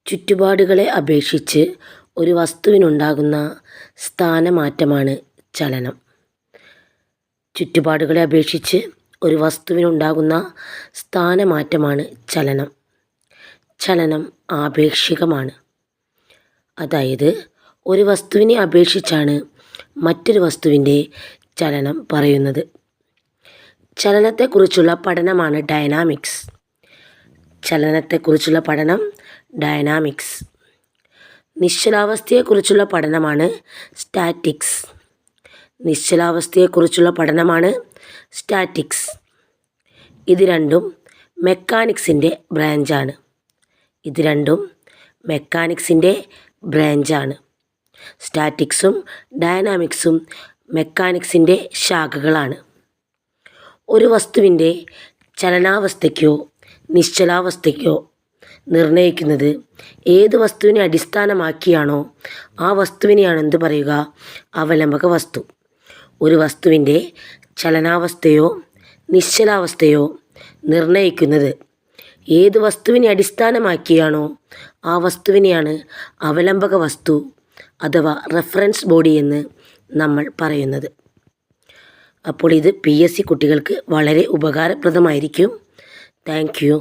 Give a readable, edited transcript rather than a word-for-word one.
ചുറ്റുപാടുകളെ അപേക്ഷിച്ച് ഒരു വസ്തുവിനുണ്ടാകുന്ന സ്ഥാനമാറ്റമാണ് ചലനം. ചുറ്റുപാടുകളെ അപേക്ഷിച്ച് ഒരു വസ്തുവിനുണ്ടാകുന്ന സ്ഥാനമാറ്റമാണ് ചലനം. ചലനം ആപേക്ഷികമാണ്. അതായത് ഒരു വസ്തുവിനെ അപേക്ഷിച്ചാണ് മറ്റൊരു വസ്തുവിൻ്റെ ചലനം പറയുന്നത്. ചലനത്തെക്കുറിച്ചുള്ള പഠനമാണ് ഡൈനാമിക്സ്. ചലനത്തെക്കുറിച്ചുള്ള പഠനം ഡൈനാമിക്സ്. നിശ്ചലാവസ്ഥയെക്കുറിച്ചുള്ള പഠനമാണ് സ്റ്റാറ്റിക്സ്. നിശ്ചലാവസ്ഥയെക്കുറിച്ചുള്ള പഠനമാണ് സ്റ്റാറ്റിക്സ്. ഇത് രണ്ടും മെക്കാനിക്സിൻ്റെ ബ്രാഞ്ചാണ്. സ്റ്റാറ്റിക്സും ഡൈനാമിക്സും മെക്കാനിക്സിൻ്റെ ശാഖകളാണ്. ഒരു വസ്തുവിൻ്റെ ചലനാവസ്ഥയ്ക്കോ നിശ്ചലാവസ്ഥയ്ക്കോ നിർണ്ണയിക്കുന്നത് ഏത് വസ്തുവിനെ അടിസ്ഥാനമാക്കിയാണോ ആ വസ്തുവിനെയാണ് എന്ത് പറയുക? അവലംബക വസ്തു. ഒരു വസ്തുവിൻ്റെ ചലനാവസ്ഥയോ നിശ്ചലാവസ്ഥയോ നിർണ്ണയിക്കുന്നത് ഏത് വസ്തുവിനെ അടിസ്ഥാനമാക്കിയാണോ ആ വസ്തുവിനെയാണ് അവലംബക വസ്തു അഥവാ റെഫറൻസ് ബോഡി എന്ന് നമ്മൾ പറയുന്നത്. അപ്പോൾ ഇത് PSC കുട്ടികൾക്ക് വളരെ ഉപകാരപ്രദമായിരിക്കും. Thank you.